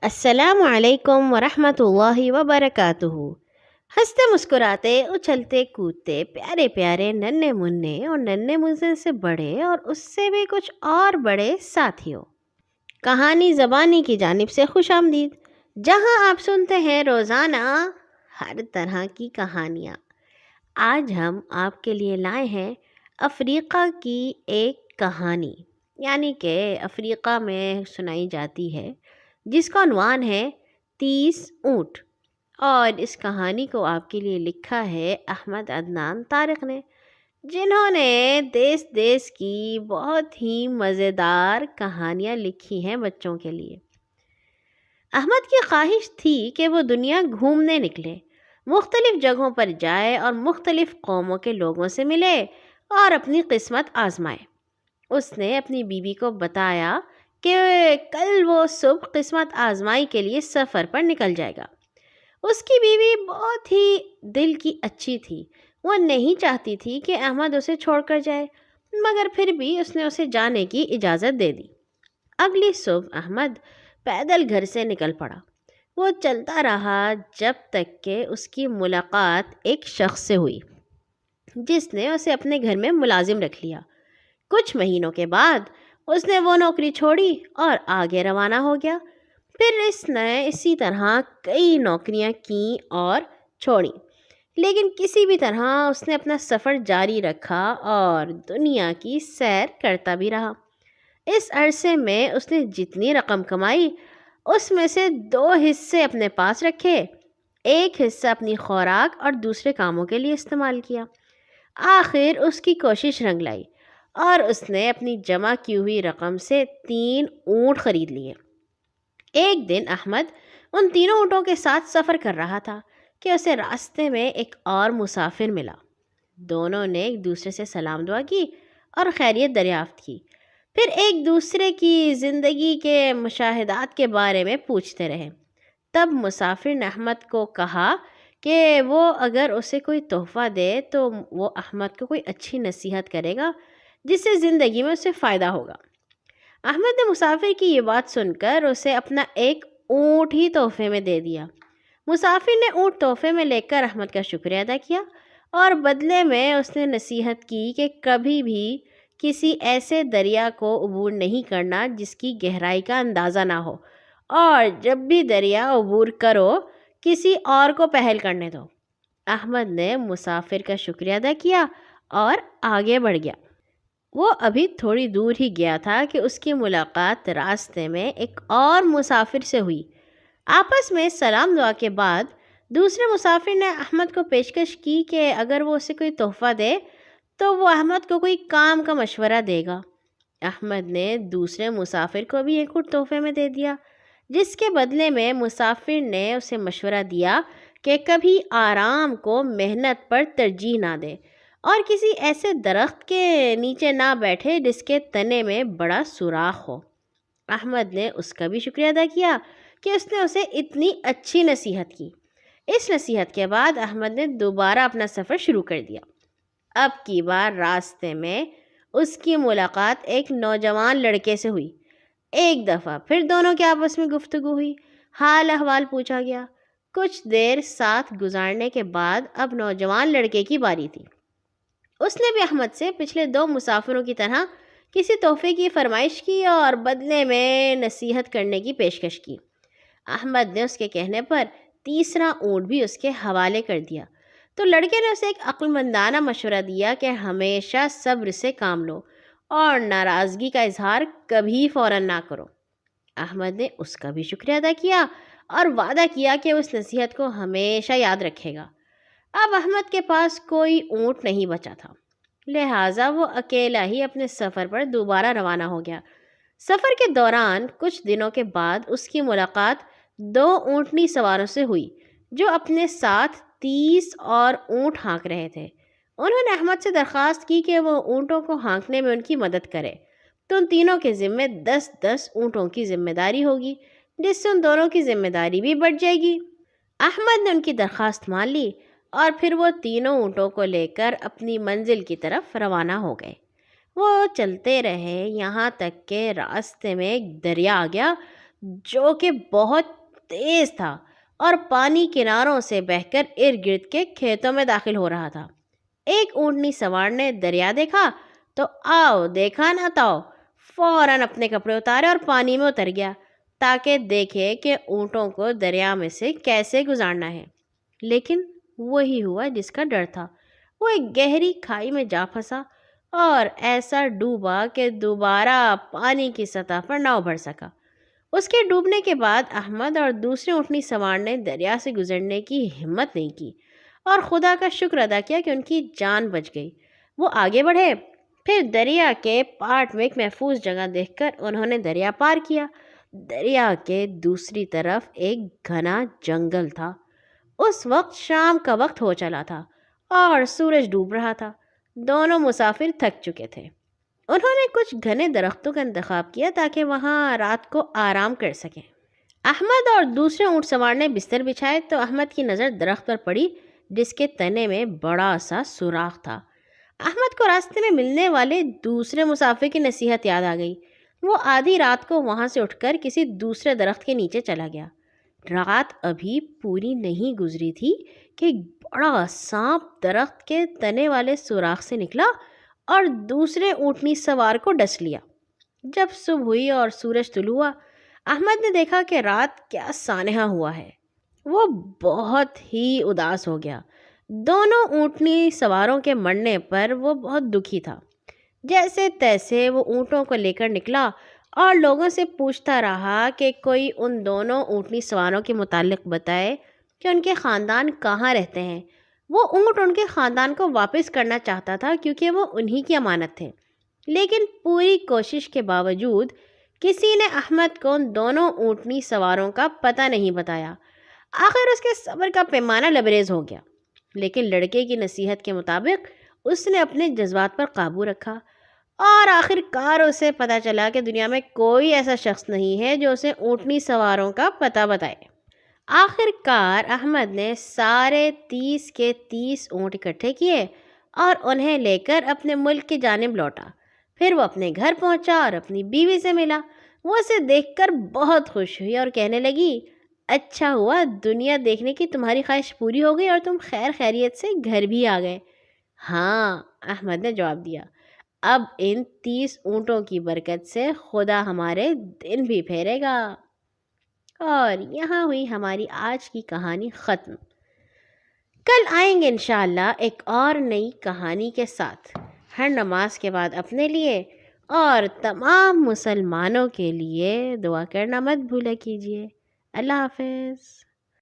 السلام علیکم ورحمۃ اللہ وبرکاتہ۔ ہنستے مسکراتے اچھلتے کودتے پیارے پیارے ننھے منھے اور ننھے منھے سے بڑے اور اس سے بھی کچھ اور بڑے ساتھیوں، کہانی زبانی کی جانب سے خوش آمدید، جہاں آپ سنتے ہیں روزانہ ہر طرح کی کہانیاں۔ آج ہم آپ کے لیے لائے ہیں افریقہ کی ایک کہانی، یعنی کہ افریقہ میں سنائی جاتی ہے، جس کا عنوان ہے 30 اونٹ، اور اس کہانی کو آپ کے لیے لکھا ہے احمد عدنان طارق نے، جنہوں نے دیس دیس کی بہت ہی مزیدار کہانیاں لکھی ہیں بچوں کے لیے۔ احمد کی خواہش تھی کہ وہ دنیا گھومنے نکلے، مختلف جگہوں پر جائے اور مختلف قوموں کے لوگوں سے ملے اور اپنی قسمت آزمائے۔ اس نے اپنی بیوی کو بتایا کہ کل وہ صبح قسمت آزمائی کے لیے سفر پر نکل جائے گا۔ اس کی بیوی بہت ہی دل کی اچھی تھی، وہ نہیں چاہتی تھی کہ احمد اسے چھوڑ کر جائے، مگر پھر بھی اس نے اسے جانے کی اجازت دے دی۔ اگلی صبح احمد پیدل گھر سے نکل پڑا۔ وہ چلتا رہا جب تک کہ اس کی ملاقات ایک شخص سے ہوئی، جس نے اسے اپنے گھر میں ملازم رکھ لیا۔ کچھ مہینوں کے بعد اس نے وہ نوکری چھوڑی اور آگے روانہ ہو گیا۔ پھر اس نے اسی طرح کئی نوکریاں کیں اور چھوڑیں، لیکن کسی بھی طرح اس نے اپنا سفر جاری رکھا اور دنیا کی سیر کرتا بھی رہا۔ اس عرصے میں اس نے جتنی رقم کمائی، اس میں سے 2 حصے اپنے پاس رکھے، ایک حصہ اپنی خوراک اور دوسرے کاموں کے لیے استعمال کیا۔ آخر اس کی کوشش رنگ لائی اور اس نے اپنی جمع کی ہوئی رقم سے 3 اونٹ خرید لیے۔ ایک دن احمد ان تینوں اونٹوں کے ساتھ سفر کر رہا تھا کہ اسے راستے میں ایک اور مسافر ملا۔ دونوں نے ایک دوسرے سے سلام دعا کی اور خیریت دریافت کی، پھر ایک دوسرے کی زندگی کے مشاہدات کے بارے میں پوچھتے رہے۔ تب مسافر نے احمد کو کہا کہ وہ اگر اسے کوئی تحفہ دے تو وہ احمد کو کوئی اچھی نصیحت کرے گا جس سے زندگی میں اسے فائدہ ہوگا۔ احمد نے مسافر کی یہ بات سن کر اسے اپنا ایک اونٹ ہی تحفے میں دے دیا۔ مسافر نے اونٹ تحفے میں لے کر احمد کا شکریہ ادا کیا اور بدلے میں اس نے نصیحت کی کہ کبھی بھی کسی ایسے دریا کو عبور نہیں کرنا جس کی گہرائی کا اندازہ نہ ہو، اور جب بھی دریا عبور کرو کسی اور کو پہل کرنے دو۔ احمد نے مسافر کا شکریہ ادا کیا اور آگے بڑھ گیا۔ وہ ابھی تھوڑی دور ہی گیا تھا کہ اس کی ملاقات راستے میں ایک اور مسافر سے ہوئی۔ آپس میں سلام دعا کے بعد دوسرے مسافر نے احمد کو پیشکش کی کہ اگر وہ اسے کوئی تحفہ دے تو وہ احمد کو کوئی کام کا مشورہ دے گا۔ احمد نے دوسرے مسافر کو بھی ایک اونٹ تحفے میں دے دیا، جس کے بدلے میں مسافر نے اسے مشورہ دیا کہ کبھی آرام کو محنت پر ترجیح نہ دے اور کسی ایسے درخت کے نیچے نہ بیٹھے جس کے تنے میں بڑا سوراخ ہو۔ احمد نے اس کا بھی شکریہ ادا کیا کہ اس نے اسے اتنی اچھی نصیحت کی۔ اس نصیحت کے بعد احمد نے دوبارہ اپنا سفر شروع کر دیا۔ اب کی بار راستے میں اس کی ملاقات ایک نوجوان لڑکے سے ہوئی۔ ایک دفعہ پھر دونوں کے آپس میں گفتگو ہوئی، حال احوال پوچھا گیا۔ کچھ دیر ساتھ گزارنے کے بعد اب نوجوان لڑکے کی باری تھی۔ اس نے بھی احمد سے پچھلے 2 مسافروں کی طرح کسی تحفے کی فرمائش کی اور بدلے میں نصیحت کرنے کی پیشکش کی۔ احمد نے اس کے کہنے پر تیسرا اونٹ بھی اس کے حوالے کر دیا، تو لڑکے نے اسے ایک عقل مندانہ مشورہ دیا کہ ہمیشہ صبر سے کام لو اور ناراضگی کا اظہار کبھی فوراً نہ کرو۔ احمد نے اس کا بھی شکریہ ادا کیا اور وعدہ کیا کہ اس نصیحت کو ہمیشہ یاد رکھے گا۔ اب احمد کے پاس کوئی اونٹ نہیں بچا تھا، لہٰذا وہ اکیلا ہی اپنے سفر پر دوبارہ روانہ ہو گیا۔ سفر کے دوران کچھ دنوں کے بعد اس کی ملاقات 2 اونٹنی سواروں سے ہوئی جو اپنے ساتھ 30 اور اونٹ ہانک رہے تھے۔ انہوں نے احمد سے درخواست کی کہ وہ اونٹوں کو ہانکنے میں ان کی مدد کرے، تو ان تینوں کے ذمے 10 اونٹوں کی ذمہ داری ہوگی، جس سے ان دونوں کی ذمہ داری بھی بڑھ جائے گی۔ احمد نے ان کی درخواست مان لی اور پھر وہ تینوں اونٹوں کو لے کر اپنی منزل کی طرف روانہ ہو گئے۔ وہ چلتے رہے یہاں تک کہ راستے میں ایک دریا آ گیا۔ جو کہ بہت تیز تھا اور پانی کناروں سے بہہ کر ارد گرد کے کھیتوں میں داخل ہو رہا تھا۔ ایک اونٹنی سوار نے دریا دیکھا تو آؤ دیکھا نہ تاؤ فوراً اپنے کپڑے اتارے اور پانی میں اتر گیا تاکہ دیکھے کہ اونٹوں کو دریا میں سے کیسے گزارنا ہے۔ لیکن وہی ہوا جس کا ڈر تھا۔ وہ ایک گہری کھائی میں جا پھنسا اور ایسا ڈوبا کہ دوبارہ پانی کی سطح پر نہ ابھر سکا۔ اس کے ڈوبنے کے بعد احمد اور دوسرے اونٹنی سوار نے دریا سے گزرنے کی ہمت نہیں کی اور خدا کا شکر ادا کیا کہ ان کی جان بچ گئی۔ وہ آگے بڑھے، پھر دریا کے پاٹ میں ایک محفوظ جگہ دیکھ کر انہوں نے دریا پار کیا۔ دریا کے دوسری طرف ایک گھنا جنگل تھا۔ اس وقت شام کا وقت ہو چلا تھا اور سورج ڈوب رہا تھا۔ دونوں مسافر تھک چکے تھے۔ انہوں نے کچھ گھنے درختوں کا انتخاب کیا تاکہ وہاں رات کو آرام کر سکیں۔ احمد اور دوسرے اونٹ سوار نے بستر بچھائے تو احمد کی نظر درخت پر پڑی جس کے تنے میں بڑا سا سوراخ تھا۔ احمد کو راستے میں ملنے والے دوسرے مسافر کی نصیحت یاد آ گئی۔ وہ آدھی رات کو وہاں سے اٹھ کر کسی دوسرے درخت کے نیچے چلا گیا۔ رات ابھی پوری نہیں گزری تھی کہ ایک بڑا سانپ درخت کے تنے والے سوراخ سے نکلا اور دوسرے اونٹنی سوار کو ڈس لیا۔ جب صبح ہوئی اور سورج طلوع ہوا، احمد نے دیکھا کہ رات کیا سانحہ ہوا ہے۔ وہ بہت ہی اداس ہو گیا۔ دونوں اونٹنی سواروں کے مرنے پر وہ بہت دکھی تھا۔ جیسے تیسے وہ اونٹوں کو لے کر نکلا اور لوگوں سے پوچھتا رہا کہ کوئی ان دونوں اونٹنی سواروں کے متعلق بتائے کہ ان کے خاندان کہاں رہتے ہیں۔ وہ اونٹ ان کے خاندان کو واپس کرنا چاہتا تھا کیونکہ وہ انہی کی امانت تھے، لیکن پوری کوشش کے باوجود کسی نے احمد کو ان دونوں اونٹنی سواروں کا پتہ نہیں بتایا۔ آخر اس کے صبر کا پیمانہ لبریز ہو گیا، لیکن لڑکے کی نصیحت کے مطابق اس نے اپنے جذبات پر قابو رکھا اور آخر کار اسے پتہ چلا کہ دنیا میں کوئی ایسا شخص نہیں ہے جو اسے اونٹنی سواروں کا پتہ بتائے۔ آخر کار احمد نے سارے 30 کے 30 اونٹ اکٹھے کیے اور انہیں لے کر اپنے ملک کی جانب لوٹا۔ پھر وہ اپنے گھر پہنچا اور اپنی بیوی سے ملا۔ وہ اسے دیکھ کر بہت خوش ہوئی اور کہنے لگی، اچھا ہوا دنیا دیکھنے کی تمہاری خواہش پوری ہو گئی اور تم خیر خیریت سے گھر بھی آ گئے۔ ہاں، احمد نے جواب دیا، اب ان 30 اونٹوں کی برکت سے خدا ہمارے دن بھی پھیرے گا۔ اور یہاں ہوئی ہماری آج کی کہانی ختم۔ کل آئیں گے انشاءاللہ ایک اور نئی کہانی کے ساتھ۔ ہر نماز کے بعد اپنے لیے اور تمام مسلمانوں کے لیے دعا کرنا مت بھولا کیجیے۔ اللہ حافظ۔